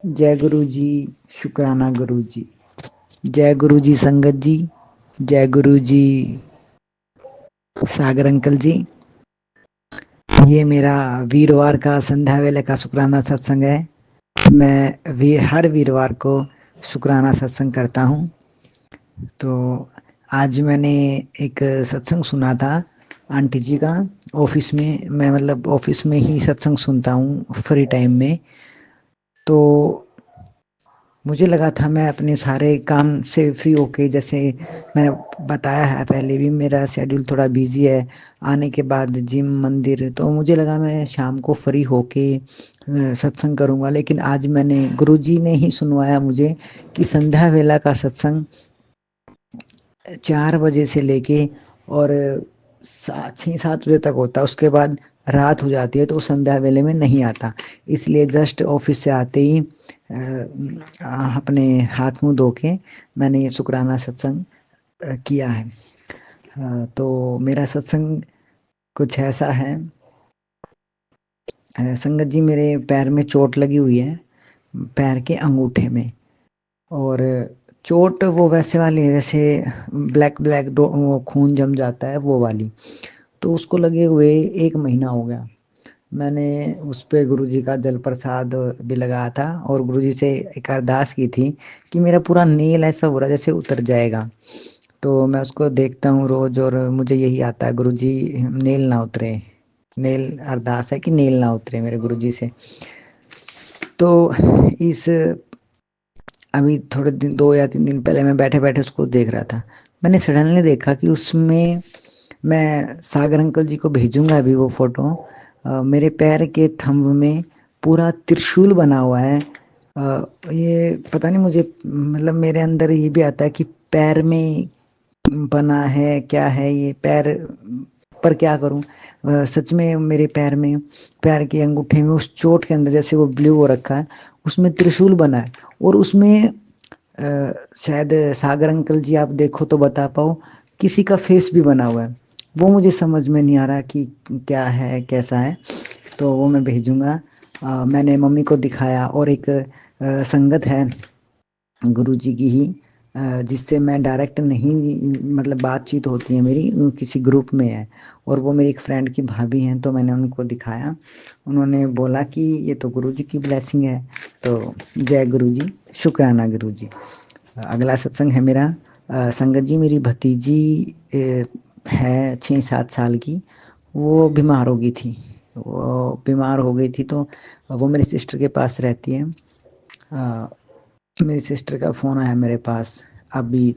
जय गुरु जी। शुक्राना गुरु जी। जय गुरु जी संगत जी। जय गुरु जी सागर अंकल जी। ये मेरा वीरवार का संध्या वेले का शुक्राना सत्संग है। मैं हर वीरवार को शुक्राना सत्संग करता हूँ। तो आज मैंने एक सत्संग सुना था आंटी जी का ऑफिस में। मैं मतलब ऑफिस में ही सत्संग सुनता हूँ फ्री टाइम में। तो मुझे लगा था मैं अपने सारे काम से फ्री होके, जैसे मैंने बताया है पहले भी, मेरा शेड्यूल थोड़ा बिजी है, आने के बाद जिम मंदिर, तो मुझे लगा मैं शाम को फ्री होके सत्संग करूँगा। लेकिन आज मैंने गुरुजी ने ही सुनवाया मुझे कि संध्या वेला का सत्संग 4 बजे से लेके और 6-7 बजे तक होता है। उसके बाद रात हो जाती है तो संध्या वेले में नहीं आता। इसलिए जस्ट ऑफिस से आते ही अपने हाथ मुंह धो के मैंने ये शुक्राना सत्संग किया है। तो मेरा सत्संग कुछ ऐसा है। संगत जी, मेरे पैर में चोट लगी हुई है, पैर के अंगूठे में। और चोट वो वैसे वाली है जैसे ब्लैक ब्लैक वो खून जम जाता है वो वाली। तो उसको लगे हुए 1 महीना हो गया। मैंने उस पे गुरुजी का जल प्रसाद भी लगाया था और गुरुजी से एक अरदास की थी कि मेरा पूरा नेल ऐसा हो रहा है जैसे उतर जाएगा। तो मैं उसको देखता हूँ रोज और मुझे यही आता है, गुरुजी नेल ना उतरे। नेल अरदास है कि नेल ना उतरे मेरे गुरुजी से। तो इस अभी थोड़े दिन 2 या 3 दिन पहले मैं बैठे बैठे उसको देख रहा था। मैंने सडनली देखा कि उसमें, मैं सागर अंकल जी को भेजूंगा अभी वो फोटो, मेरे पैर के थंब में पूरा त्रिशूल बना हुआ है। ये पता नहीं मुझे, मतलब मेरे अंदर ये भी आता है कि पैर में बना है क्या है ये, पैर पर क्या करूं। सच में मेरे पैर में, पैर के अंगूठे में उस चोट के अंदर जैसे वो ब्लू हो रखा है, उसमें त्रिशूल बना है। और उसमें शायद सागर अंकल जी आप देखो तो बता पाओ, किसी का फेस भी बना हुआ है। वो मुझे समझ में नहीं आ रहा कि क्या है कैसा है। तो वो मैं भेजूंगा। मैंने मम्मी को दिखाया और एक संगत है गुरुजी की ही, जिससे मैं डायरेक्ट नहीं, मतलब बातचीत होती है मेरी, किसी ग्रुप में है और वो मेरी एक फ्रेंड की भाभी हैं। तो मैंने उनको दिखाया, उन्होंने बोला कि ये तो गुरुजी की ब्लेसिंग है। तो जय गुरुजी, शुक्राना गुरुजी। अगला सत्संग है मेरा, संगत जी मेरी भतीजी है 6-7 साल की, वो बीमार हो गई थी। वो बीमार हो गई थी तो वो मेरी सिस्टर के पास रहती है। मेरी सिस्टर का फ़ोन आया मेरे पास अभी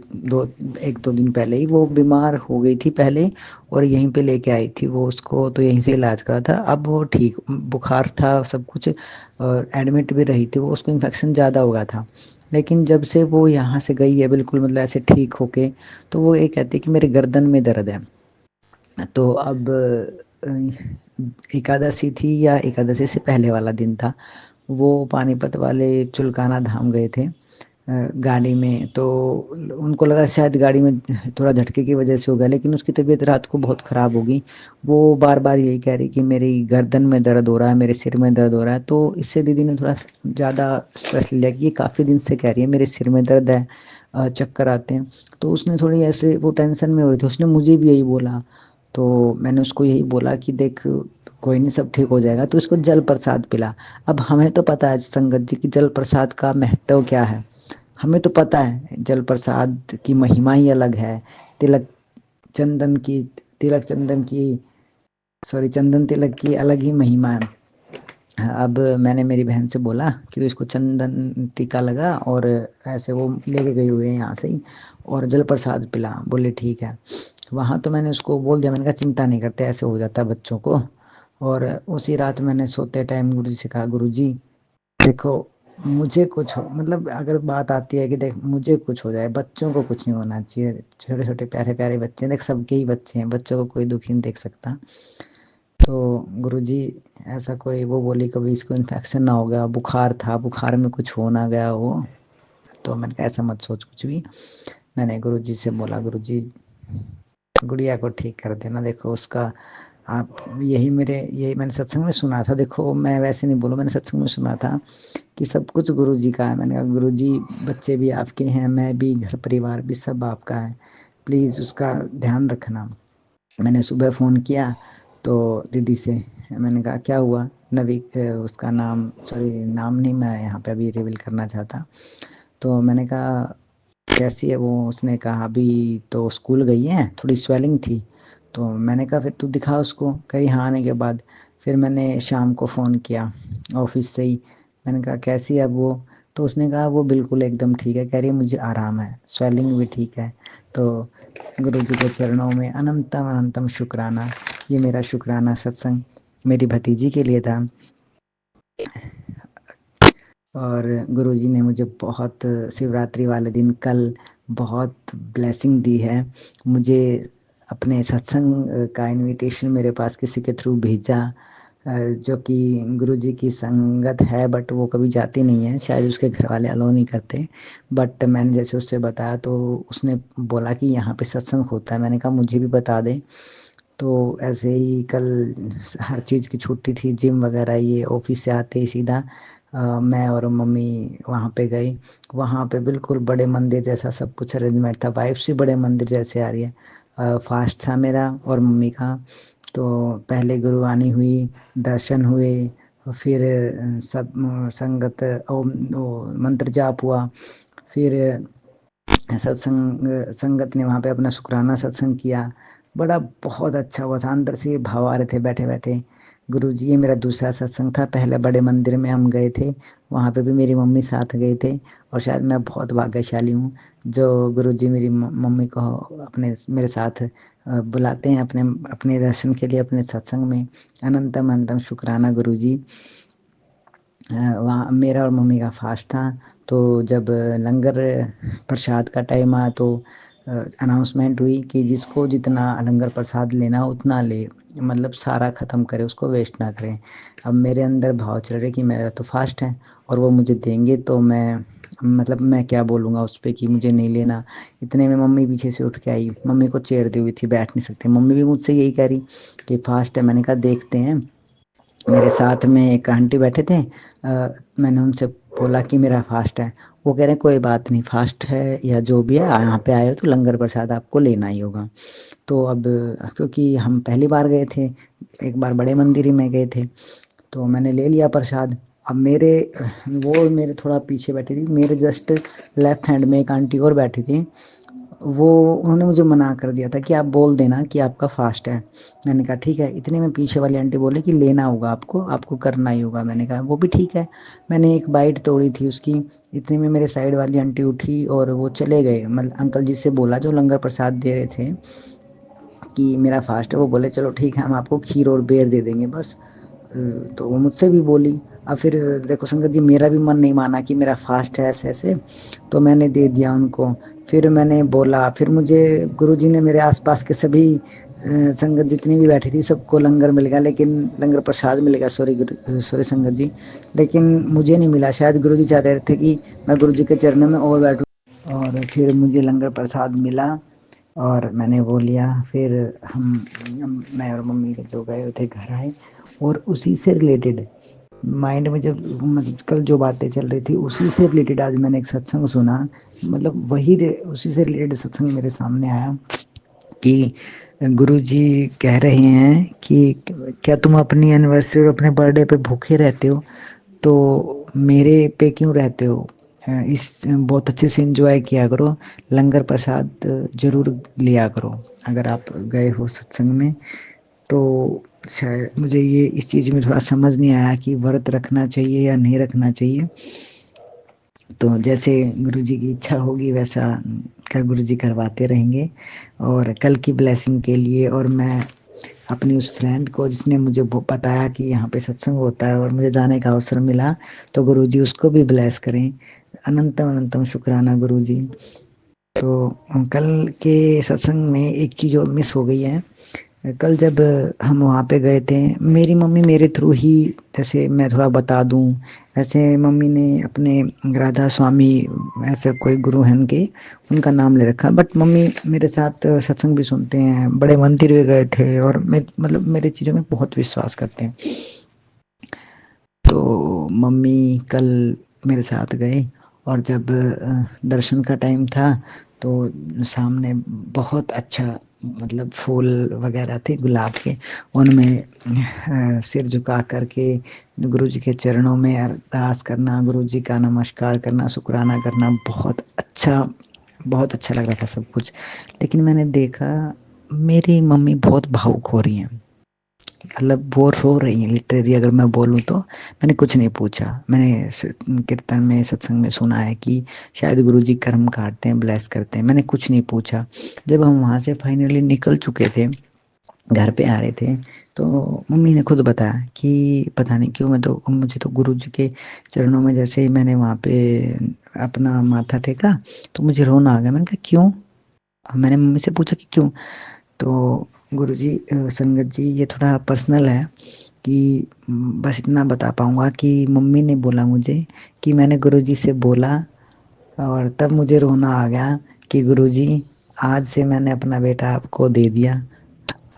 1-2 दिन पहले ही। वो बीमार हो गई थी पहले और यहीं पे लेके आई थी वो उसको, तो यहीं से इलाज करा था। अब वो ठीक, बुखार था सब कुछ और एडमिट भी रही थी वो, उसको इन्फेक्शन ज़्यादा हो गया था। लेकिन जब से वो यहाँ से गई है बिल्कुल, मतलब ऐसे ठीक होके, तो वो ये कहती है कि मेरे गर्दन में दर्द है। तो अब एकादशी थी या एकादशी से पहले वाला दिन था, वो पानीपत वाले चुलकाना धाम गए थे गाड़ी में। तो उनको लगा शायद गाड़ी में थोड़ा झटके की वजह से हो गया, लेकिन उसकी तबीयत रात को बहुत ख़राब हो गई। वो बार बार यही कह रही कि मेरी गर्दन में दर्द हो रहा है, मेरे सिर में दर्द हो रहा है। तो इससे दीदी ने थोड़ा ज़्यादा स्ट्रेस लिया कि ये काफ़ी दिन से कह रही है मेरे सिर में दर्द है, चक्कर आते हैं। तो उसने थोड़ी ऐसे, वो टेंशन में हो रही थी, उसने मुझे भी यही बोला। तो मैंने उसको यही बोला कि देख कोई नहीं, सब ठीक हो जाएगा, तो इसको जल प्रसाद पिला। अब हमें तो पता है संगत जी की जल प्रसाद का महत्व क्या है, हमें तो पता है जल प्रसाद की महिमा ही अलग है। तिलक चंदन की, तिलक चंदन की, सॉरी चंदन तिलक की अलग ही महिमा है। अब मैंने मेरी बहन से बोला कि तो इसको चंदन टीका लगा और ऐसे वो लेके गई हुई है यहाँ से ही, और जल प्रसाद पिला। बोले ठीक है। वहाँ तो मैंने उसको बोल दिया, मैंने कहा चिंता नहीं करते, ऐसे हो जाता है बच्चों को। और उसी रात मैंने सोते टाइम गुरु जी से कहा, गुरु जी देखो मुझे कुछ हो, मतलब अगर बात आती है कि देख मुझे कुछ हो जाए, बच्चों को कुछ नहीं होना चाहिए। छोटे छोटे प्यारे प्यारे बच्चे, देख सबके ही बच्चे हैं, बच्चों को कोई दुखी नहीं देख सकता। तो गुरुजी ऐसा कोई, वो बोली कभी इसको इन्फेक्शन ना हो गया, बुखार था, बुखार में कुछ हो ना गया हो। तो मैंने कहा ऐसा मत सोच कुछ भी। मैंने गुरुजी से बोला, गुरुजी गुड़िया को ठीक कर देना, देखो उसका आप यही मैंने सत्संग में सुना था। देखो मैं वैसे नहीं बोलूँ, मैंने सत्संग में सुना था कि सब कुछ गुरु जी का है। मैंने कहा गुरु जी बच्चे भी आपके हैं, मैं भी, घर परिवार भी सब आपका है, प्लीज़ उसका ध्यान रखना। मैंने सुबह फ़ोन किया तो दीदी से, मैंने कहा क्या हुआ, नवी उसका नाम, सॉरी नाम नहीं मैं यहाँ पे अभी रिवील करना चाहता। तो मैंने कहा कैसी है वो, उसने कहा अभी तो स्कूल गई है, थोड़ी स्वेलिंग थी। तो मैंने कहा फिर तू दिखा उसको, कहीं हाँ आने के बाद फिर मैंने शाम को फ़ोन किया ऑफिस से ही। मैंने कहा कैसी है अब वो, तो उसने कहा वो बिल्कुल एकदम ठीक है, कह रही है मुझे आराम है, स्वेलिंग भी ठीक है। तो गुरु जी के चरणों में अनंतम अनंतम शुक्राना। ये मेरा शुक्राना सत्संग मेरी भतीजी के लिए था। और गुरु जी ने मुझे बहुत, शिवरात्रि वाले दिन कल बहुत ब्लेसिंग दी है मुझे। अपने सत्संग का इनविटेशन मेरे पास किसी के थ्रू भेजा, जो कि गुरु जी की संगत है बट वो कभी जाती नहीं है, शायद उसके घर वाले अलाउ नहीं करते। बट मैंने जैसे उससे बताया तो उसने बोला कि यहाँ पे सत्संग होता है। मैंने कहा मुझे भी बता दे। तो ऐसे ही कल हर चीज़ की छुट्टी थी, जिम वगैरह, ये ऑफिस से आते ही सीधा मैं और मम्मी वहाँ पे गए। वहाँ पे बिल्कुल बड़े मंदिर जैसा सब कुछ अरेंजमेंट था, वाइफ से बड़े मंदिर जैसे आ रही है। फास्ट था मेरा और मम्मी का। तो पहले गुरुवाणी हुई, दर्शन हुए, फिर सब संगत वो मंत्र जाप हुआ। फिर सत्संग संगत ने वहाँ पे अपना शुक्राना सत्संग किया। बड़ा बहुत अच्छा हुआ था, अंदर से भाव आ रहे थे बैठे बैठे। गुरु जी, ये मेरा दूसरा सत्संग था। पहले बड़े मंदिर में हम गए थे, वहाँ पे भी मेरी मम्मी साथ गए थे। और शायद मैं बहुत भाग्यशाली हूँ जो गुरु जी मेरी मम्मी को अपने मेरे साथ बुलाते हैं अपने अपने दर्शन के लिए, अपने सत्संग में। अनंतम अनंतम शुक्राना गुरु जी। वहाँ मेरा और मम्मी का फास्ट था। तो जब लंगर प्रसाद का टाइम आया तो अनाउंसमेंट हुई कि जिसको जितना लंगर प्रसाद लेना उतना ले, मतलब सारा ख़त्म करे, उसको वेस्ट ना करें। अब मेरे अंदर भाव चल रहे कि मेरा तो फास्ट है और वो मुझे देंगे तो मैं, मतलब मैं क्या बोलूँगा उस पे कि मुझे नहीं लेना। इतने में मम्मी पीछे से उठ के आई, मम्मी को चेयर दी हुई थी, बैठ नहीं सकती। मम्मी भी मुझसे यही कह रही कि फास्ट है। मैंने कहा देखते हैं। मेरे साथ में एक आंटी बैठे थे, मैंने उनसे बोला कि मेरा फास्ट है। वो कह रहे हैं कोई बात नहीं, फास्ट है या जो भी है, यहाँ पे आए हो तो लंगर प्रसाद आपको लेना ही होगा। तो अब क्योंकि हम पहली बार गए थे, एक बार बड़े मंदिर ही में गए थे, तो मैंने ले लिया प्रसाद। अब वो मेरे थोड़ा पीछे बैठी थी, मेरे जस्ट लेफ्ट हैंड में एक आंटी और बैठी थी। वो उन्होंने मुझे मना कर दिया था कि आप बोल देना कि आपका फास्ट है। मैंने कहा ठीक है। इतने में पीछे वाली आंटी बोले कि लेना होगा आपको, आपको करना ही होगा। मैंने कहा वो भी ठीक है। मैंने एक बाइट तोड़ी थी उसकी। इतने में मेरे साइड वाली आंटी उठी और वो चले गए, मतलब अंकल जी से बोला जो लंगर प्रसाद दे रहे थे कि मेरा फास्ट है। वो बोले चलो ठीक है, हम आपको खीर और बेर दे देंगे बस। तो वो मुझसे भी बोली। अब फिर देखो संगत जी, मेरा भी मन नहीं माना कि मेरा फास्ट है ऐसे ऐसे, तो मैंने दे दिया उनको। फिर मैंने बोला, फिर मुझे गुरु जी ने मेरे आसपास के सभी संगत जितनी भी बैठी थी सबको लंगर मिल गया, लेकिन लंगर प्रसाद मिल गया, सॉरी संगत जी, लेकिन मुझे नहीं मिला। शायद गुरु जी चाहते थे कि मैं गुरु जी के चरणों में और बैठूं, और फिर मुझे लंगर प्रसाद मिला और मैंने वो लिया। फिर मैं और मम्मी के जो गए थे घर आए, और उसी से रिलेटेड माइंड में जब मतलब कल जो बातें चल रही थी उसी से रिलेटेड आज मैंने एक सत्संग सुना। मतलब उसी से रिलेटेड सत्संग मेरे सामने आया कि गुरु जी कह रहे हैं कि क्या तुम अपनी एनिवर्सरी और अपने बर्थडे पे भूखे रहते हो, तो मेरे पे क्यों रहते हो। इस बहुत अच्छे से एंजॉय किया करो, लंगर प्रसाद जरूर लिया करो अगर आप गए हो सत्संग में। तो शायद मुझे ये इस चीज़ में थोड़ा समझ नहीं आया कि व्रत रखना चाहिए या नहीं रखना चाहिए। तो जैसे गुरु जी की इच्छा होगी वैसा का गुरु जी करवाते रहेंगे। और कल की ब्लेसिंग के लिए, और मैं अपनी उस फ्रेंड को जिसने मुझे बताया कि यहाँ पे सत्संग होता है और मुझे जाने का अवसर मिला, तो गुरु जी उसको भी ब्लेस करें। अनंतम अनंतम शुक्राना गुरु जी। तो कल के सत्संग में एक चीज़ और मिस हो गई है कल जब हम वहाँ पे गए थे, मेरी मम्मी मेरे थ्रू ही, जैसे मैं थोड़ा बता दूं, ऐसे मम्मी ने अपने राधा स्वामी, ऐसे कोई गुरु हैं उनके, उनका नाम ले रखा। बट मम्मी मेरे साथ सत्संग भी सुनते हैं, बड़े मंदिर भी गए थे, और मतलब मेरे चीज़ों में बहुत विश्वास करते हैं। तो मम्मी कल मेरे साथ गए, और जब दर्शन का टाइम था, तो सामने बहुत अच्छा, मतलब फूल वगैरह थे गुलाब के, उनमें सिर झुका करके गुरु जी के चरणों में अरदास करना, गुरु जी का नमस्कार करना, शुक्राना करना, बहुत अच्छा लग रहा था सब कुछ। लेकिन मैंने देखा मेरी मम्मी बहुत भावुक हो रही हैं, मतलब वो रो रही है लिटरली, अगर मैं बोलूँ तो। मैंने कुछ नहीं पूछा। मैंने कीर्तन में, सत्संग में सुना है कि शायद गुरुजी कर्म काटते हैं, ब्लेस करते हैं। मैंने कुछ नहीं पूछा। जब हम वहाँ से फाइनली निकल चुके थे, घर पे आ रहे थे, तो मम्मी ने खुद बताया कि पता नहीं क्यों, मुझे तो गुरुजी के चरणों में जैसे ही मैंने वहाँ पे अपना माथा टेका, तो मुझे रोना आ गया। मैंने कहा क्यों? मैंने मम्मी से पूछा कि क्यों? तो गुरुजी, संगत जी, ये थोड़ा पर्सनल है, कि बस इतना बता पाऊँगा कि मम्मी ने बोला मुझे कि मैंने गुरुजी से बोला, और तब मुझे रोना आ गया कि गुरुजी, आज से मैंने अपना बेटा आपको दे दिया।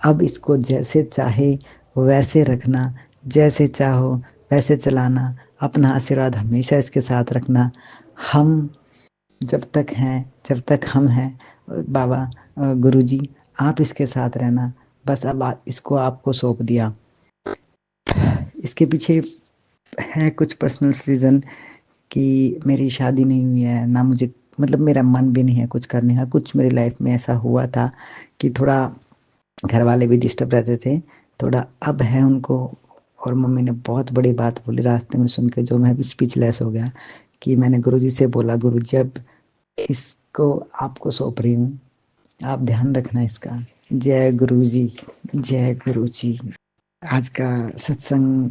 अब इसको जैसे चाहे वैसे रखना, जैसे चाहो वैसे चलाना, अपना आशीर्वाद हमेशा इसके साथ रखना। हम जब तक हैं, जब तक हम हैं, बाबा, गुरुजी, आप इसके साथ रहना। बस अब इसको आपको सौंप दिया। इसके पीछे है कुछ पर्सनल रीज़न, कि मेरी शादी नहीं हुई है ना, मुझे मतलब मेरा मन भी नहीं है कुछ करने का। कुछ मेरी लाइफ में ऐसा हुआ था कि थोड़ा घर वाले भी डिस्टर्ब रहते थे, थोड़ा अब है उनको। और मम्मी ने बहुत बड़ी बात बोली रास्ते में सुन के, जो मैं भी स्पीचलेस हो गया, कि मैंने गुरुजी से बोला, गुरुजी अब इसको आपको सौंप रही हूँ, आप ध्यान रखना इसका। जय गुरुजी, जय गुरुजी। आज का सत्संग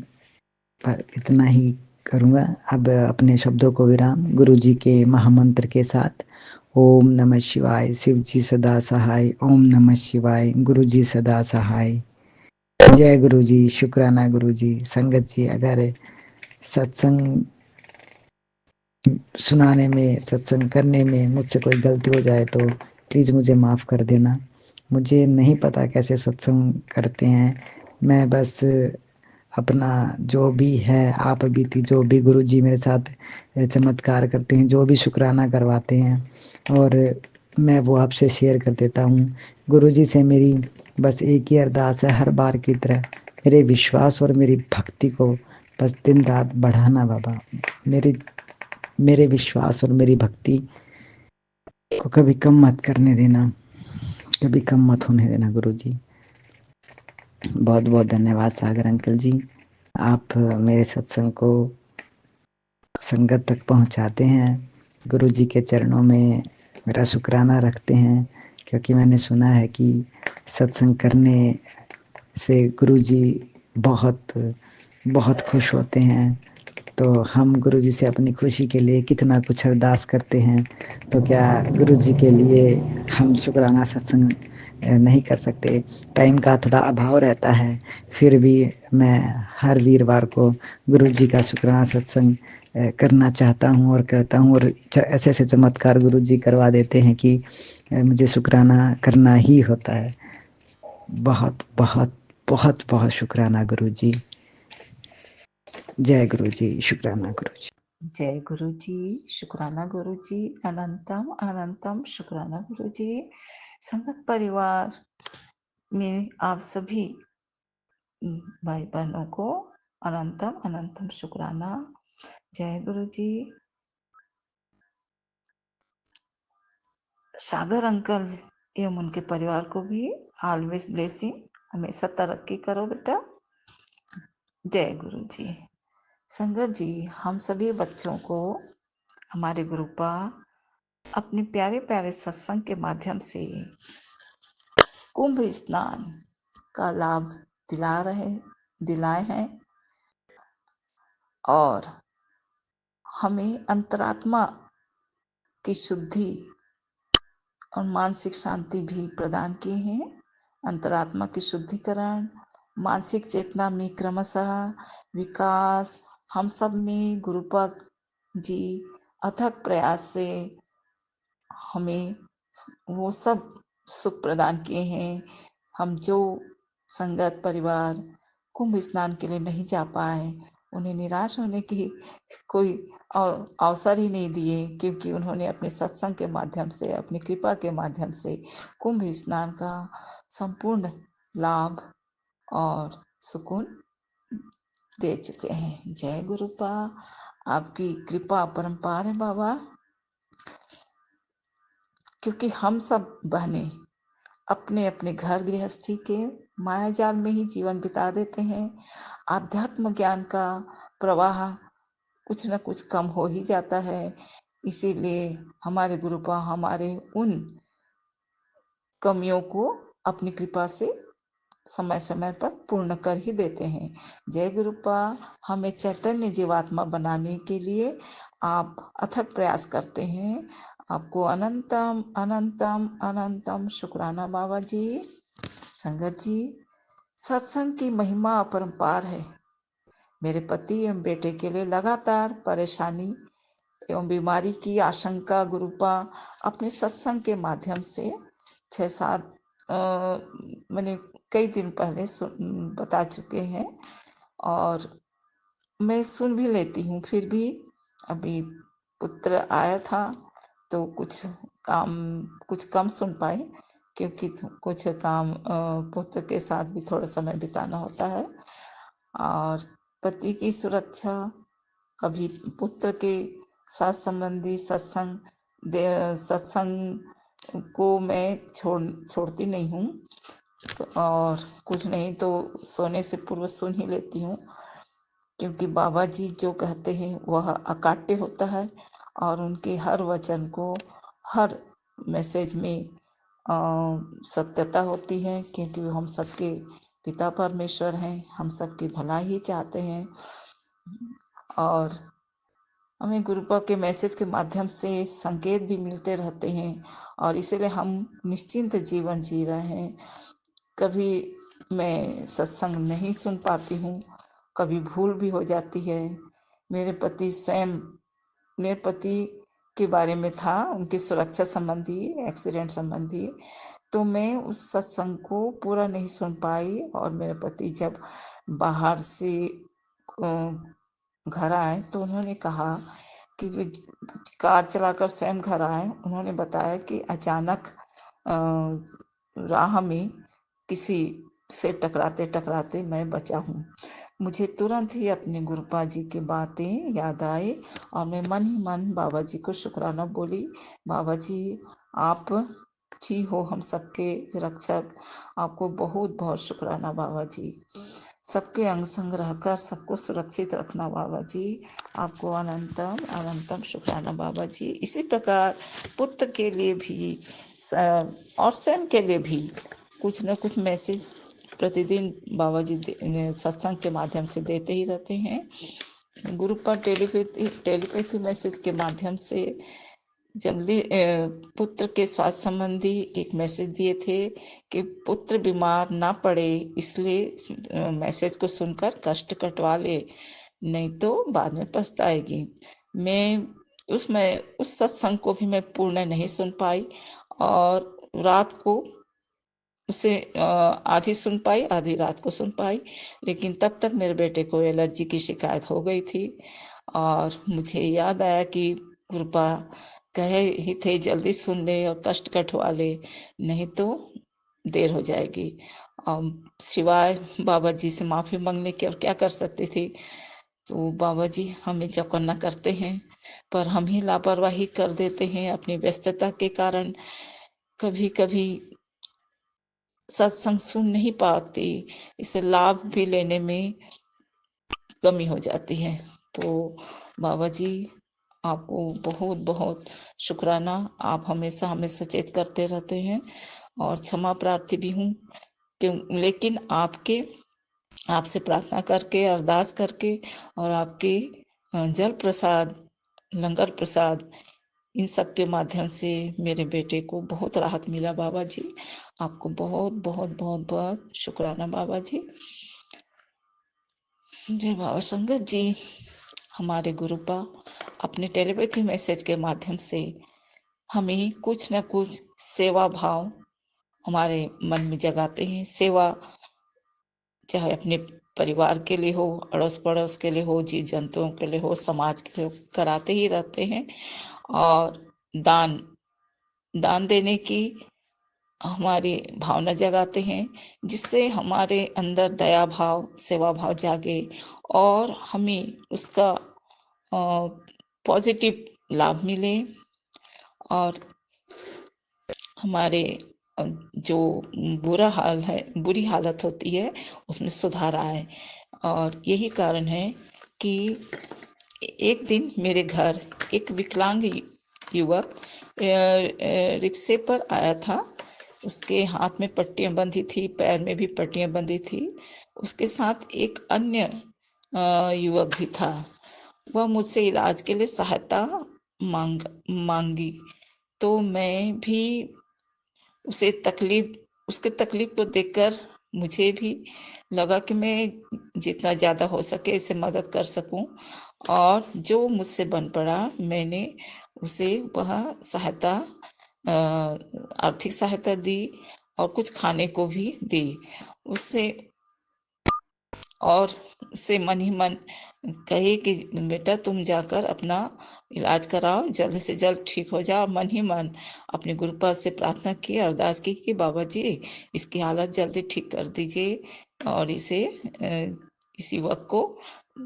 पर इतना ही करूँगा। अब अपने शब्दों को विराम गुरु जी के महामंत्र के साथ। ओम नमः शिवाय, शिव जी सदा सहाय। ओम नमः शिवाय, गुरु जी सदा सहाय। जय गुरु जी, शुक्राना गुरु जी। संगत जी, अगर सत्संग सुनाने में, सत्संग करने में मुझसे कोई गलती हो जाए तो प्लीज़ मुझे माफ़ कर देना। मुझे नहीं पता कैसे सत्संग करते हैं। मैं बस अपना जो भी है, आप बीती जो भी गुरुजी मेरे साथ चमत्कार करते हैं, जो भी शुक्राना करवाते हैं, और मैं वो आपसे शेयर कर देता हूँ। गुरुजी से मेरी बस एक ही अरदास है, हर बार की तरह, मेरे विश्वास और मेरी भक्ति को बस दिन रात बढ़ाना बाबा। मेरी मेरे विश्वास और मेरी भक्ति को कभी कम मत करने देना, कभी कम मत होने देना गुरुजी। बहुत बहुत धन्यवाद सागर अंकल जी, आप मेरे सत्संग को संगत तक पहुंचाते हैं, गुरु जी के चरणों में मेरा शुक्राना रखते हैं। क्योंकि मैंने सुना है कि सत्संग करने से गुरु जी बहुत बहुत खुश होते हैं। तो हम गुरु जी से अपनी खुशी के लिए कितना कुछ अरदास करते हैं, तो क्या गुरु जी के लिए हम शुक्राना सत्संग नहीं कर सकते? टाइम का थोड़ा अभाव रहता है, फिर भी मैं हर वीरवार को गुरु जी का शुक्राना सत्संग करना चाहता हूँ और करता हूँ। और ऐसे ऐसे चमत्कार गुरु जी करवा देते हैं कि मुझे शुक्राना करना ही होता है। बहुत बहुत बहुत बहुत शुक्राना गुरु जी। जय गुरु जी, शुक्राना गुरु जी। जय गुरु जी, शुक्राना गुरु जी, अनंतम अनंतम शुक्राना गुरु जी। संगत परिवार में आप सभी भाई बहनों को अनंतम अनंतम शुक्राना। जय गुरु जी। सागर अंकल एवं उनके परिवार को भी ऑलवेज ब्लेसिंग, हमेशा तरक्की करो बेटा। जय गुरु जी। संगत जी, हम सभी बच्चों को हमारे गुरुपा अपने प्यारे प्यारे सत्संग के माध्यम से कुंभ स्नान का लाभ दिलाए हैं, और हमें अंतरात्मा की शुद्धि और मानसिक शांति भी प्रदान की है। अंतरात्मा की शुद्धिकरण, मानसिक चेतना में क्रमशः विकास, हम सब में गुरुपद जी अथक प्रयास से हमें वो सब सुख प्रदान किए हैं। हम जो संगत परिवार कुंभ स्नान के लिए नहीं जा पाए, उन्हें निराश होने की कोई अवसर ही नहीं दिए, क्योंकि उन्होंने अपने सत्संग के माध्यम से, अपनी कृपा के माध्यम से कुंभ स्नान का संपूर्ण लाभ और सुकून दे चुके हैं। जय गुरुपा, आपकी कृपा अपरंपार है बाबा, क्योंकि हम सब बहनें अपने अपने घर गृहस्थी के मायाजाल में ही जीवन बिता देते हैं। आध्यात्म ज्ञान का प्रवाह कुछ न कुछ कम हो ही जाता है। इसीलिए हमारे गुरुपा हमारे उन कमियों को अपनी कृपा से समय समय पर पूर्ण कर ही देते हैं। जय गुरुपा, हमें चैतन्य जीवात्मा बनाने के लिए आप अथक प्रयास करते हैं। आपको अनंतम अनंतम अनंतम शुक्राना बाबा जी। संगत जी, सत्संग की महिमा अपरंपार है। मेरे पति एवं बेटे के लिए लगातार परेशानी एवं बीमारी की आशंका गुरुपा अपने सत्संग के माध्यम से 6-7 मैंने कई दिन पहले बता चुके हैं, और मैं सुन भी लेती हूँ। फिर भी अभी पुत्र आया था तो कुछ कम सुन पाए, क्योंकि कुछ काम पुत्र के साथ भी थोड़ा समय बिताना होता है। और पति की सुरक्षा, कभी पुत्र के साथ संबंधी सत्संग को मैं छोड़ती नहीं हूँ, और कुछ नहीं तो सोने से पूर्व सुन ही लेती हूँ, क्योंकि बाबा जी जो कहते हैं वह अकाट्य होता है, और उनके हर वचन को, हर मैसेज में सत्यता होती है, क्योंकि हम सबके पिता परमेश्वर हैं, हम सबकी भला ही चाहते हैं। और हमें गुरुपा के मैसेज के माध्यम से संकेत भी मिलते रहते हैं, और इसीलिए हम निश्चिंत जीवन जी रहे हैं। कभी मैं सत्संग नहीं सुन पाती हूँ, कभी भूल भी हो जाती है। मेरे पति के बारे में था, उनकी सुरक्षा संबंधी, एक्सीडेंट संबंधी, तो मैं उस सत्संग को पूरा नहीं सुन पाई। और मेरे पति जब बाहर से घर आए तो उन्होंने कहा कि वे कार चलाकर स्वयं घर आए। उन्होंने बताया कि अचानक राह में किसी से टकराते टकराते मैं बचा हूँ। मुझे तुरंत ही अपने गुरुपा जी की बातें याद आई, और मैं मन ही मन बाबा जी को शुक्राना बोली। बाबा जी, आप ही हो हम सबके रक्षक, आपको बहुत बहुत शुक्राना बाबा जी। सबके अंग संग रहकर सबको सुरक्षित रखना बाबा जी, आपको अनंतम अनंतम शुक्राना बाबा जी। इसी प्रकार पुत्र के लिए भी और स्वयं के लिए भी कुछ न कुछ मैसेज प्रतिदिन बाबा जी सत्संग के माध्यम से देते ही रहते हैं। गुरु पर टेलीपैथी मैसेज के माध्यम से जल्दी पुत्र के स्वास्थ्य संबंधी एक मैसेज दिए थे कि पुत्र बीमार ना पड़े, इसलिए मैसेज को सुनकर कष्ट कटवा ले, नहीं तो बाद में पछताएगी। मैं उस सत्संग को भी मैं पूर्ण नहीं सुन पाई, और रात को उसे आधी सुन पाई, आधी रात को सुन पाई, लेकिन तब तक मेरे बेटे को एलर्जी की शिकायत हो गई थी। और मुझे याद आया कि कृपा कहे ही थे जल्दी सुन ले और कष्ट कटवा ले, नहीं तो देर हो जाएगी। सिवाय बाबा जी से माफी मांगने के और क्या कर सकती थी। तो बाबा जी हमें चौकन्ना करते हैं, पर हम ही लापरवाही कर देते हैं अपनी व्यस्तता के कारण। कभी कभी सत्संग सुन नहीं पाती, इसे लाभ भी लेने में कमी हो जाती है। तो बाबा जी, आपको बहुत बहुत शुक्राना। आप हमेशा हमें सचेत करते रहते हैं, और क्षमा प्रार्थी भी हूँ, लेकिन आपसे प्रार्थना करके, अरदास करके, और आपके जल प्रसाद, लंगर प्रसाद इन सब के माध्यम से मेरे बेटे को बहुत राहत मिला बाबा जी। आपको बहुत बहुत बहुत बहुत शुक्राना बाबा जी। जय बाबा संगत जी। हमारे गुरुपा अपने टेलीपैथी मैसेज के माध्यम से हमें कुछ न कुछ सेवा भाव हमारे मन में जगाते हैं। सेवा चाहे अपने परिवार के लिए हो, अड़ोस पड़ोस के लिए हो, जीव जंतुओं के लिए हो, समाज के लिए हो, कराते ही रहते हैं। और दान दान देने की हमारी भावना जगाते हैं, जिससे हमारे अंदर दया भाव, सेवा भाव जागे और हमें उसका पॉजिटिव लाभ मिले और हमारे जो बुरी हालत होती है उसमें सुधार आए। और यही कारण है कि एक दिन मेरे घर एक विकलांग युवक रिक्शे पर आया था। उसके हाथ में पट्टियां बंधी थी, पैर में भी पट्टियां बंधी थी। उसके साथ एक अन्य युवक भी था। वह मुझसे इलाज के लिए सहायता मांगी, तो मैं भी उसके तकलीफ को देखकर मुझे भी लगा कि मैं जितना ज्यादा हो सके इसे मदद कर सकूं। और जो मुझसे बन पड़ा मैंने उसे वह सहायता, आर्थिक सहायता दी और कुछ खाने को भी दी। उससे और उससे मन ही मन कहे कि बेटा तुम जाकर अपना इलाज कराओ, जल्द से जल्द ठीक हो जाओ। मन ही मन अपने गुरुपाद से प्रार्थना की, अरदास की कि बाबा जी इसकी हालत जल्दी ठीक कर दीजिए और इस युवक को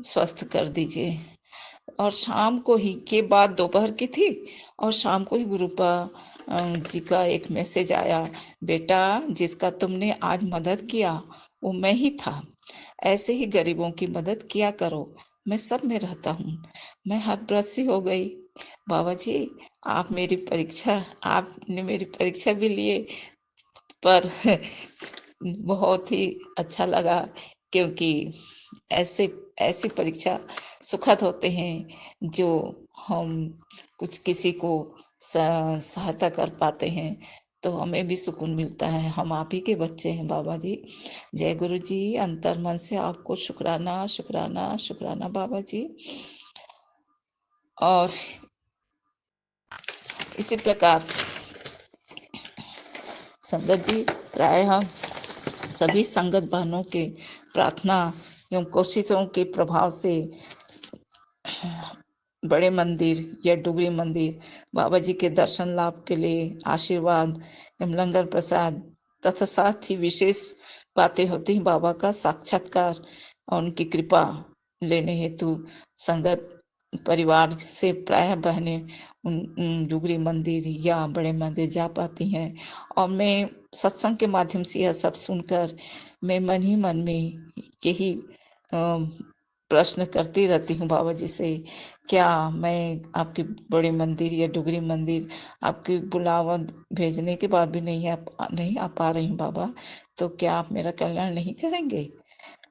स्वस्थ कर दीजिए। और शाम को ही के बाद दोपहर की थी और शाम को ही गुरुपा जी का एक मैसेज आया, बेटा जिसका तुमने आज मदद किया वो मैं ही था। ऐसे ही गरीबों की मदद किया करो। मैं सब में रहता हूँ। मैं हतप्रसी हो गई। बाबा जी आपने मेरी परीक्षा भी लिए, पर बहुत ही अच्छा लगा, क्योंकि ऐसे ऐसी परीक्षा सुखद होते हैं जो हम कुछ किसी को सहायता कर पाते हैं तो हमें भी सुकून मिलता है। हम आप ही के बच्चे हैं बाबा जी। जय गुरु जी। अंतर मन से आपको शुक्राना शुक्राना शुक्राना बाबा जी। और इसी प्रकार संगत जी, प्राय हम सभी संगत बहनों के प्रार्थना एवं कोशिशों के प्रभाव से बड़े मंदिर या डुगरी मंदिर बाबा जी के दर्शन लाभ के लिए आशीर्वाद एवं लंगर प्रसाद तथा साथ ही विशेष बातें होती हैं बाबा का साक्षात्कार और उनकी कृपा लेने हेतु संगत परिवार से प्राय बहनें उन डुगरी मंदिर या बड़े मंदिर जा पाती हैं। और मैं सत्संग के माध्यम से यह सब सुनकर मैं मन ही मन में यही प्रश्न करती रहती हूँ बाबा जी से, क्या मैं आपके बड़े मंदिर या डुगरी मंदिर आपकी बुलावा भेजने के बाद भी नहीं आ पा रही हूँ बाबा, तो क्या आप मेरा कल्याण नहीं करेंगे?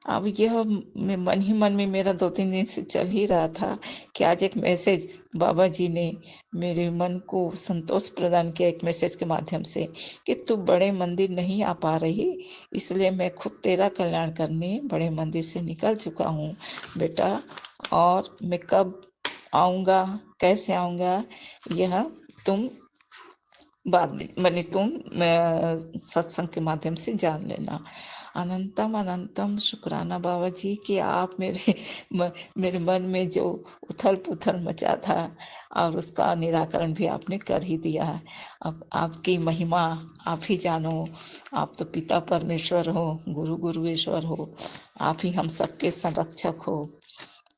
अब यह मन ही मन में मेरा 2-3 दिन से चल ही रहा था कि आज एक मैसेज बाबा जी ने मेरे मन को संतोष प्रदान किया एक मैसेज के माध्यम से कि तू बड़े मंदिर नहीं आ पा रही, इसलिए मैं खुद तेरा कल्याण करने बड़े मंदिर से निकल चुका हूँ बेटा। और मैं कब आऊँगा, कैसे आऊँगा, यह तुम बाद में तुम सत्संग के माध्यम से जान लेना। अनंतम अनंतम शुक्राना बाबा जी कि आप मेरे मन में जो उथल पुथल मचा था और उसका निराकरण भी आपने कर ही दिया है। अब आपकी महिमा आप ही जानो। आप तो पिता परमेश्वर हो, गुरु गुरुएश्वर हो। आप ही हम सबके संरक्षक हो,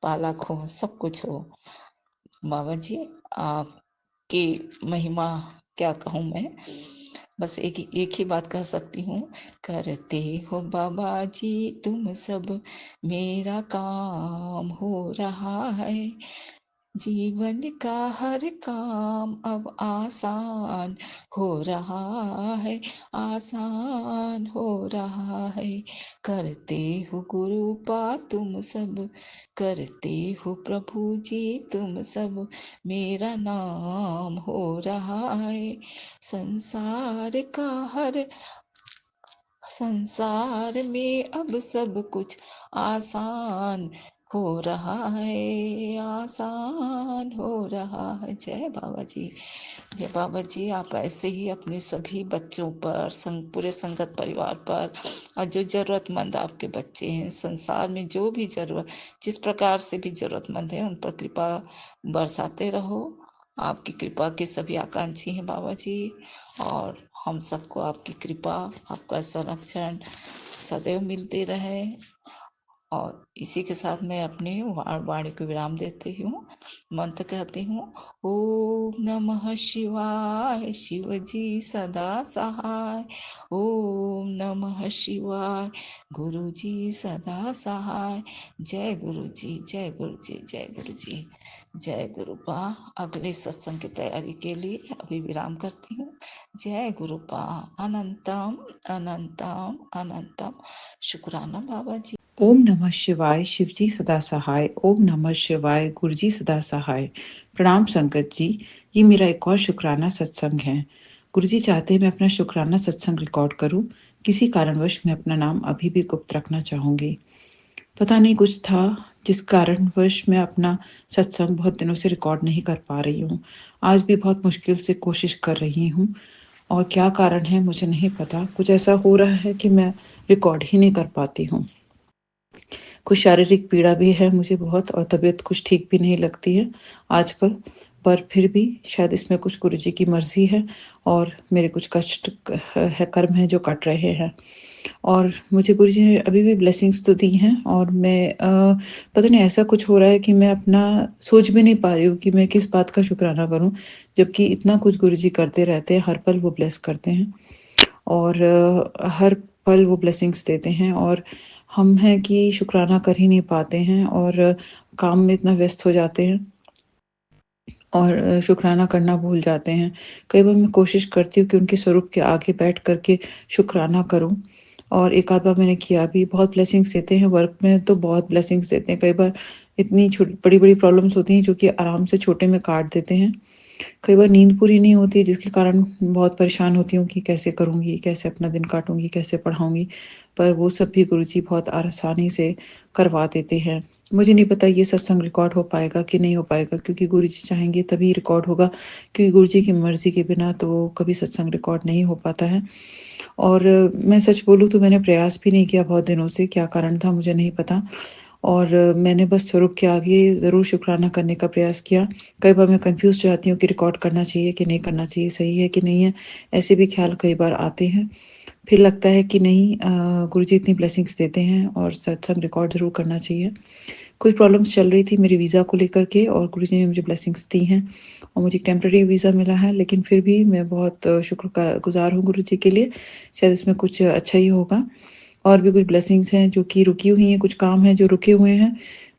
पालक हो, सब कुछ हो बाबा जी। आपकी महिमा क्या कहूँ मैं, बस एक ही बात कह सकती हूँ, करते हो बाबा जी तुम सब, मेरा काम हो रहा है। जीवन का हर काम अब आसान हो रहा है, आसान हो रहा है। करते हो गुरु पा तुम सब, करते हो प्रभु जी तुम सब, मेरा नाम हो रहा है। संसार का हर संसार में अब सब कुछ आसान हो रहा है, आसान हो रहा है। जय बाबा जी। जय बाबा जी। आप ऐसे ही अपने सभी बच्चों पर, पूरे संगत परिवार पर, और जो जरूरतमंद आपके बच्चे हैं संसार में, जो भी जरूरत, जिस प्रकार से भी जरूरतमंद है, उन पर कृपा बरसाते रहो। आपकी कृपा के सभी आकांक्षी हैं बाबा जी, और हम सबको आपकी कृपा, आपका संरक्षण सदैव मिलते रहे। और इसी के साथ मैं अपनी वाणी को विराम देती हूँ। मंत्र कहती हूँ, ओम नमः शिवाय, शिव जी सदा सहाय। ओम नमः शिवाय, गुरु जी सदा सहाय। जय गुरु जी, जय गुरु जी, जय गुरु जी, जय गुरु पा। अगले सत्संग की तैयारी के लिए अभी विराम करती हूँ। जय गुरु पा। अनंतम अनंतम अनंतम। शुक्राना बाबा जी। ओम नमः शिवाय, शिवजी सदा सहाय। ओम नमः शिवाय, गुरुजी सदा सहाय। प्रणाम संगत जी, ये मेरा एक और शुक्राना सत्संग है। गुरुजी चाहते हैं मैं अपना शुक्राना सत्संग रिकॉर्ड करूं। किसी कारणवश मैं अपना नाम अभी भी गुप्त रखना चाहूंगी। पता नहीं कुछ था जिस कारणवश मैं अपना सत्संग बहुत दिनों से रिकॉर्ड नहीं कर पा रही हूँ। आज भी बहुत मुश्किल से कोशिश कर रही हूँ, और क्या कारण है मुझे नहीं पता। कुछ ऐसा हो रहा है कि मैं रिकॉर्ड ही नहीं कर पाती हूँ। कुछ शारीरिक पीड़ा भी है मुझे बहुत, और तबीयत कुछ ठीक भी नहीं लगती है आजकल। पर फिर भी शायद इसमें कुछ गुरुजी की मर्जी है, और मेरे कुछ कष्ट है, कर्म है जो कट रहे हैं। और मुझे गुरुजी ने अभी भी ब्लेसिंग्स तो दी हैं, और मैं पता नहीं ऐसा कुछ हो रहा है कि मैं अपना सोच भी नहीं पा रही हूँ कि मैं किस बात का शुक्राना करूँ, जबकि इतना कुछ गुरुजी करते रहते हैं। हर पल वो ब्लेस करते हैं, और हर पल वो ब्लेसिंग्स देते हैं, और हम हैं कि शुक्राना कर ही नहीं पाते हैं, और काम में इतना व्यस्त हो जाते हैं, और शुक्राना करना भूल जाते हैं। कई बार मैं कोशिश करती हूँ कि उनके स्वरूप के आगे बैठ कर के शुक्राना करूँ, और एक आध बार मैंने किया भी। बहुत ब्लेसिंग्स देते हैं, वर्क में तो बहुत ब्लेसिंग्स देते हैं। कई बार इतनी बड़ी-बड़ी प्रॉब्लम्स होती हैं जो कि आराम से छोटे में काट देते हैं। कई बार नींद पूरी नहीं होती, जिसके कारण बहुत परेशान होती हूँ कि कैसे करूँगी, कैसे अपना दिन काटूँगी, कैसे पढ़ाऊँगी। पर वो सब भी गुरुजी बहुत आसानी से करवा देते हैं। मुझे नहीं पता ये सत्संग रिकॉर्ड हो पाएगा कि नहीं हो पाएगा, क्योंकि गुरुजी चाहेंगे तभी रिकॉर्ड होगा, क्योंकि गुरुजी की मर्ज़ी के बिना तो कभी सत्संग रिकॉर्ड नहीं हो पाता है। और मैं सच बोलूँ तो मैंने प्रयास भी नहीं किया बहुत दिनों से, क्या कारण था मुझे नहीं पता। और मैंने बस स्वरूप के आगे ज़रूर शुक्राना करने का प्रयास किया। कई बार मैं कन्फ्यूज़ हो जाती हूँ कि रिकॉर्ड करना चाहिए कि नहीं करना चाहिए, सही है कि नहीं है, ऐसे भी ख़्याल कई बार आते हैं। फिर लगता है कि नहीं, गुरुजी इतनी ब्लेसिंग्स देते हैं और सत्संग रिकॉर्ड ज़रूर करना चाहिए। कुछ प्रॉब्लम्स चल रही थी मेरे वीज़ा को लेकर के, और गुरुजी ने मुझे ब्लेसिंग्स दी हैं, और मुझे टेम्परेरी वीज़ा मिला है, लेकिन फिर भी मैं बहुत शुक्र का गुज़ार हूँ गुरुजी के लिए। शायद इसमें कुछ अच्छा ही होगा। और भी कुछ ब्लेसिंग्स हैं जो कि रुकी हुई हैं, कुछ काम हैं जो रुके हुए हैं।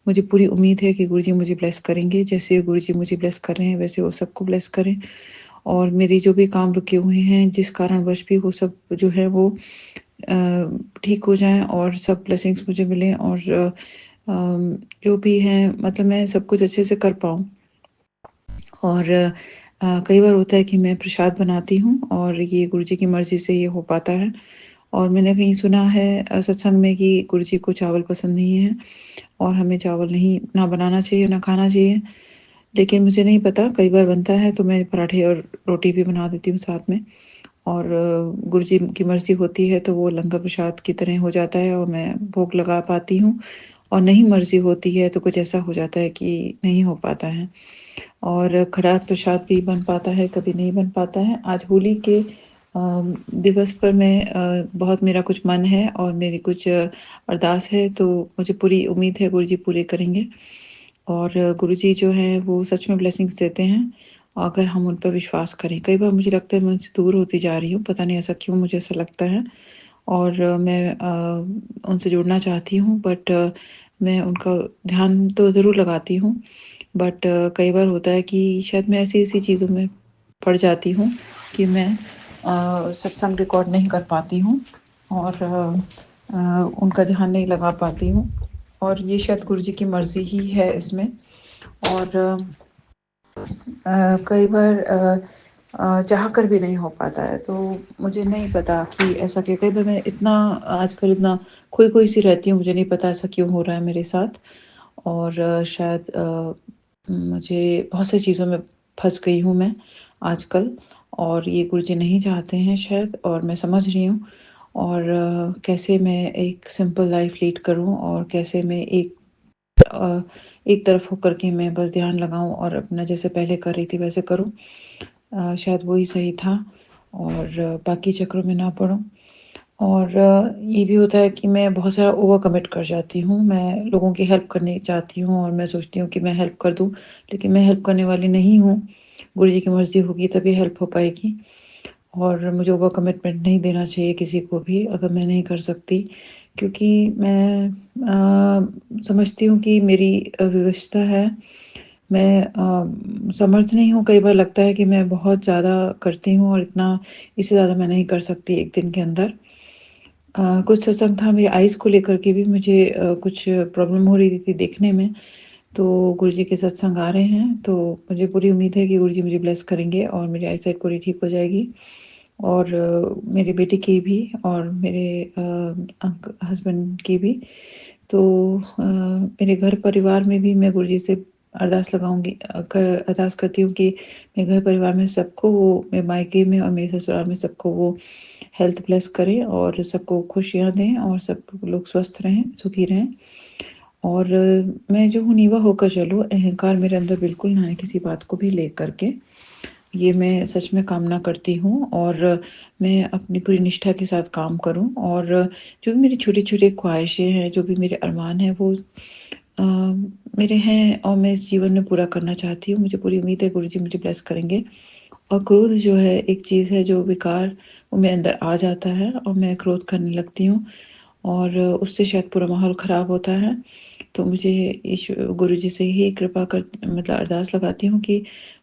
मुझे पूरी उम्मीद है कि गुरुजी मुझे ब्लेस करेंगे। जैसे गुरुजी मुझे ब्लेस कर रहे हैं, वैसे वो सबको ब्लेस करें। और मेरे जो भी काम रुके हुए हैं, जिस कारणवश भी, वो सब जो है वो अ, ठीक हो जाएँ, और सब ब्लेसिंग्स मुझे मिलें, और जो भी है मतलब मैं सब कुछ अच्छे से कर पाऊँ। और कई बार होता है कि मैं प्रसाद बनाती हूँ, और ये गुरुजी की मर्ज़ी से ये हो पाता है। और मैंने कहीं सुना है सत्संग में कि गुरुजी को चावल पसंद नहीं है, और हमें चावल नहीं ना बनाना चाहिए, ना खाना चाहिए। लेकिन मुझे नहीं पता, कई बार बनता है तो मैं पराठे और रोटी भी बना देती हूँ साथ में। और गुरुजी की मर्ज़ी होती है तो वो लंगर प्रसाद की तरह हो जाता है, और मैं भोग लगा पाती हूँ। और नहीं मर्ज़ी होती है तो कुछ ऐसा हो जाता है कि नहीं हो पाता है। और खड़ा प्रसाद भी बन पाता है, कभी नहीं बन पाता है। आज होली के दिवस पर मैं बहुत, मेरा कुछ मन है और मेरी कुछ अरदास है, तो मुझे पूरी उम्मीद है गुरुजी पूरे करेंगे। और गुरुजी जो हैं वो सच में ब्लेसिंग्स देते हैं, अगर हम उन पर विश्वास करें। कई बार मुझे लगता है मैं उनसे दूर होती जा रही हूँ, पता नहीं ऐसा क्यों मुझे ऐसा लगता है। और मैं उनसे जुड़ना चाहती हूँ, बट मैं उनका ध्यान तो ज़रूर लगाती हूँ, बट कई बार होता है कि शायद मैं ऐसी-ऐसी चीज़ों में पड़ जाती हूँ कि मैं सत्संग रिकॉर्ड नहीं कर पाती हूँ और उनका ध्यान नहीं लगा पाती हूँ और ये शायद गुरु जी की मर्ज़ी ही है इसमें। और कई बार चाह कर भी नहीं हो पाता है, तो मुझे नहीं पता कि ऐसा क्यों। कई बार मैं इतना आजकल इतना खोई-खोई सी रहती हूँ, मुझे नहीं पता ऐसा क्यों हो रहा है मेरे साथ। और शायद मुझे बहुत सी चीज़ों में फँस गई हूँ मैं आजकल और ये गुरुजी नहीं चाहते हैं शायद, और मैं समझ रही हूँ। और कैसे मैं एक सिंपल लाइफ़ लीड करूँ और कैसे मैं अ, एक तरफ होकर के मैं बस ध्यान लगाऊँ और अपना जैसे पहले कर रही थी वैसे करूँ। शायद वही सही था और बाकी चक्करों में ना पड़ूँ। और ये भी होता है कि मैं बहुत सारा ओवर कमिट कर जाती हूँ। मैं लोगों की हेल्प करनी चाहती हूँ और मैं सोचती हूँ कि मैं हेल्प कर दूँ, लेकिन मैं हेल्प करने वाली नहीं हूँ। गुरुजी की मर्ज़ी होगी तभी हेल्प हो पाएगी और मुझे ओवर कमिटमेंट नहीं देना चाहिए किसी को भी अगर मैं नहीं कर सकती, क्योंकि मैं समझती हूँ कि मेरी विवशता है। मैं समर्थ नहीं हूँ, कई बार लगता है कि मैं बहुत ज़्यादा करती हूँ और इतना इससे ज़्यादा मैं नहीं कर सकती एक दिन के अंदर। कुछ सत्संग था मेरी आइज़ को लेकर के भी मुझे कुछ प्रॉब्लम हो रही थी देखने में, तो गुरुजी के सत्संग आ रहे हैं, तो मुझे पूरी उम्मीद है कि गुरुजी मुझे ब्लेस करेंगे और मेरी आईसाइट पूरी ठीक हो जाएगी और मेरी बेटी की भी और मेरे हस्बैंड की भी। तो मेरे घर परिवार में भी मैं गुरुजी से अरदास लगाऊँगी, अरदास करती हूँ कि मेरे घर परिवार में सबको वो, मेरे मायके में और मेरे ससुराल में सबको वो हेल्थ ब्लेस करें और सबको खुशियाँ दें और सब लोग स्वस्थ रहें, सुखी रहें। और मैं जो हूँ नीवा होकर चलूँ, अहंकार मेरे अंदर बिल्कुल ना आए किसी बात को भी लेकर के। ये मैं सच में कामना करती हूँ और मैं अपनी पूरी निष्ठा के साथ काम करूँ और जो भी मेरी छोटी-छोटी ख्वाहिशें हैं, जो भी मेरे अरमान हैं, वो अ, मेरे हैं और मैं इस जीवन में पूरा करना चाहती हूँ। मुझे पूरी उम्मीद है गुरुजी मुझे ब्लेस करेंगे। और क्रोध जो है एक चीज़ है, जो विकार वो मेरे अंदर आ जाता है और मैं क्रोध करने लगती हूँ और उससे शायद पूरा माहौल ख़राब होता है। तो मुझे गुरुजी से ही कृपा कर मतलब अरदास लगाती हूँ कि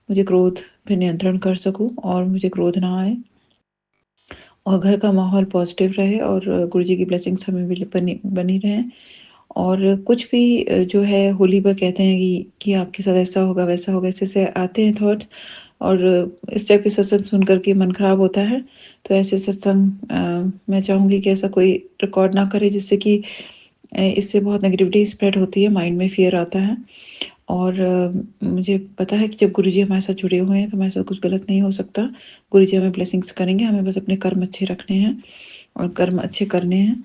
मुझे क्रोध पे नियंत्रण कर सकूँ और मुझे क्रोध ना आए और घर का माहौल पॉजिटिव रहे और गुरुजी की ब्लेसिंग्स हमें भी बनी बनी रहें। और कुछ भी जो है होली पर कहते हैं कि आपके साथ ऐसा होगा, वैसा होगा, ऐसे-ऐसे आते हैं थॉट्स और इस टाइप के सत्संग सुन कर के मन खराब होता है। तो ऐसे सत्संग मैं चाहूँगी कि ऐसा कोई रिकॉर्ड ना करे, जिससे कि इससे बहुत नेगेटिविटी स्प्रेड होती है, माइंड में फ़ियर आता है। और मुझे पता है कि जब गुरुजी हमारे साथ जुड़े हुए हैं, तो हमारे साथ कुछ गलत नहीं हो सकता। गुरुजी हमें ब्लेसिंग्स करेंगे, हमें बस अपने कर्म अच्छे रखने हैं और कर्म अच्छे करने हैं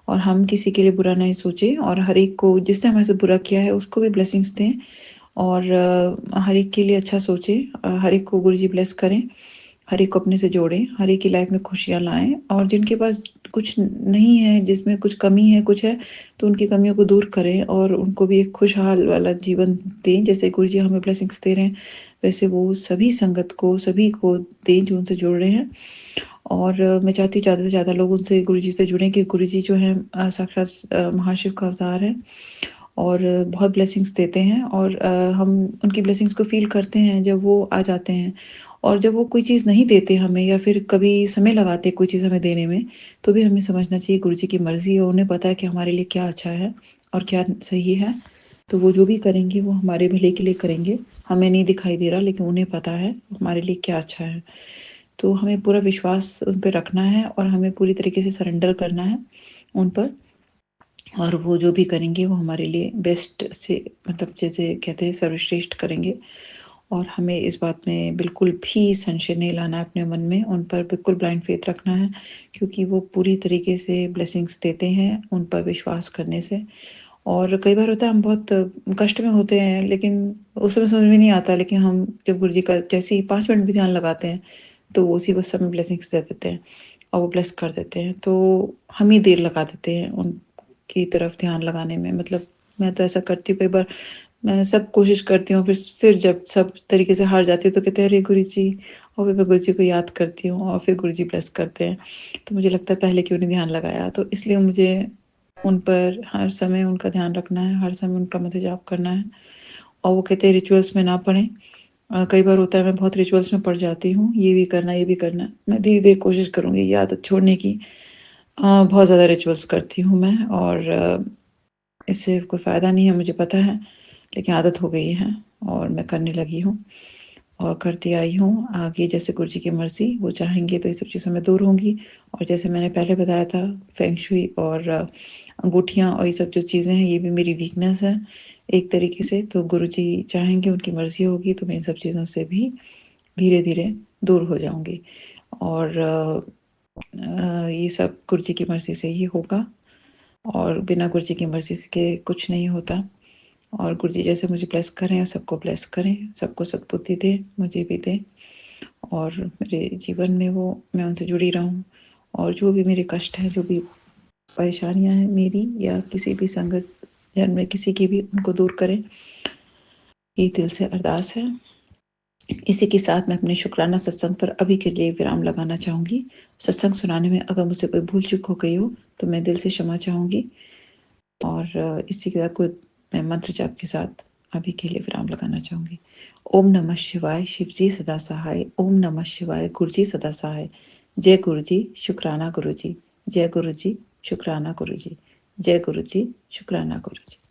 और हम किसी के लिए बुरा नहीं सोचें और हर एक को, जिसने हमारे साथ बुरा किया है, उसको भी ब्लेसिंग्स दें और हर एक के लिए अच्छा सोचें। हर एक को गुरुजी ब्लेस करें, हर एक को अपने से जोड़ें, हर एक की लाइफ में खुशियाँ लाएँ और जिनके पास कुछ नहीं है, जिसमें कुछ कमी है, कुछ है, तो उनकी कमियों को दूर करें और उनको भी एक खुशहाल वाला जीवन दें। जैसे गुरुजी हमें ब्लेसिंग्स दे रहे हैं, वैसे वो सभी संगत को, सभी को दें जो उनसे जुड़ रहे हैं। और मैं चाहती हूँ ज़्यादा से ज़्यादा लोग उनसे, गुरुजी से जुड़ें, कि गुरुजी जो हैं साक्षात महाशिव का अवतार है और बहुत ब्लेसिंग्स देते हैं और हम उनकी ब्लेसिंग्स को फ़ील करते हैं जब वो आ जाते हैं। और जब वो कोई चीज़ नहीं देते हमें या फिर कभी समय लगाते कोई चीज़ हमें देने में, तो भी हमें समझना चाहिए गुरुजी की मर्ज़ी है, उन्हें पता है कि हमारे लिए क्या अच्छा है और क्या सही है। तो वो जो भी करेंगे वो हमारे भले के लिए करेंगे। हमें नहीं दिखाई दे रहा, लेकिन उन्हें पता है हमारे लिए क्या अच्छा है। तो हमें पूरा विश्वास उन पे रखना है और हमें पूरी तरीके से सरेंडर करना है उन पर और वो जो भी करेंगे वो हमारे लिए बेस्ट से, मतलब जैसे कहते हैं सर्वश्रेष्ठ करेंगे। और हमें इस बात में बिल्कुल भी संशय नहीं लाना है अपने मन में, उन पर बिल्कुल ब्लाइंड फेथ रखना है, क्योंकि वो पूरी तरीके से ब्लेसिंग्स देते हैं उन पर विश्वास करने से। और कई बार होता है हम बहुत कष्ट में होते हैं, लेकिन उस समय समझ में नहीं आता, लेकिन हम जब गुरुजी का जैसे ही 5 मिनट भी ध्यान लगाते हैं, तो वो उसी बस समय ब्लेसिंग्स दे देते हैं और वो ब्लेस कर देते हैं। तो हम ही देर लगा देते हैं उनकी तरफ ध्यान लगाने में। मतलब मैं तो ऐसा करती हूँ कई बार, मैं सब कोशिश करती हूँ, फिर जब सब तरीके से हार जाती हूँ, तो कहते हैं अरे गुरुजी, और फिर मैं गुरुजी को याद करती हूँ और फिर गुरुजी ब्लेस करते हैं। तो मुझे लगता है पहले क्यों नहीं ध्यान लगाया, तो इसलिए मुझे उन पर हर समय उनका ध्यान रखना है, हर समय उनका मंत्र जाप करना है और वो कहते हैं रिचुअल्स में ना पढ़ें। कई बार होता है मैं बहुत रिचुअल्स में पड़ जाती हूँ, ये भी करना, ये भी करना। मैं धीरे-धीरे कोशिश करूँगी ये आदत छोड़ने की। बहुत ज़्यादा रिचुअल्स करती हूँ मैं और इससे कोई फ़ायदा नहीं है मुझे पता है, लेकिन आदत हो गई है और मैं करने लगी हूँ और करती आई हूँ। आगे जैसे गुरुजी की मर्ज़ी, वो चाहेंगे तो ये सब चीज़ों में दूर होंगी। और जैसे मैंने पहले बताया था, फेंग शुई और अंगूठियाँ और ये सब जो चीज़ें हैं, ये भी मेरी वीकनेस है एक तरीके से। तो गुरुजी चाहेंगे, उनकी मर्ज़ी होगी तो मैं इन सब चीज़ों से भी धीरे-धीरे दूर हो जाऊँगी। और ये सब गुरुजी की मर्ज़ी से ही होगा और बिना गुरुजी की मर्ज़ी से के कुछ नहीं होता। और गुरुजी जैसे मुझे ब्लेस करें और सबको ब्लेस करें, सबको सद्बुद्धि दें, मुझे भी दें और मेरे जीवन में वो मैं उनसे जुड़ी रहूँ और जो भी मेरे कष्ट हैं, जो भी परेशानियाँ हैं मेरी या किसी भी संगत जन में किसी की भी, उनको दूर करें, ये दिल से अरदास है। इसी के साथ मैं अपने शुक्राना सत्संग पर अभी के लिए विराम लगाना चाहूँगी। सत्संग सुनाने में अगर मुझसे कोई भूल चूक हो गई हो तो मैं दिल से क्षमा चाहूँगी और इसी के साथ मैं मंत्र जाप के साथ अभी के लिए विराम लगाना चाहूँगी। ओम नमः शिवाय, शिव जी सदा सहाय। ओम नमः शिवाय, गुरु जी सदा सहाय। जय गुरु जी, शुक्राना गुरु जी। जय गुरु जी, शुक्राना गुरु जी। जय गुरु जी, शुक्राना गुरु जी।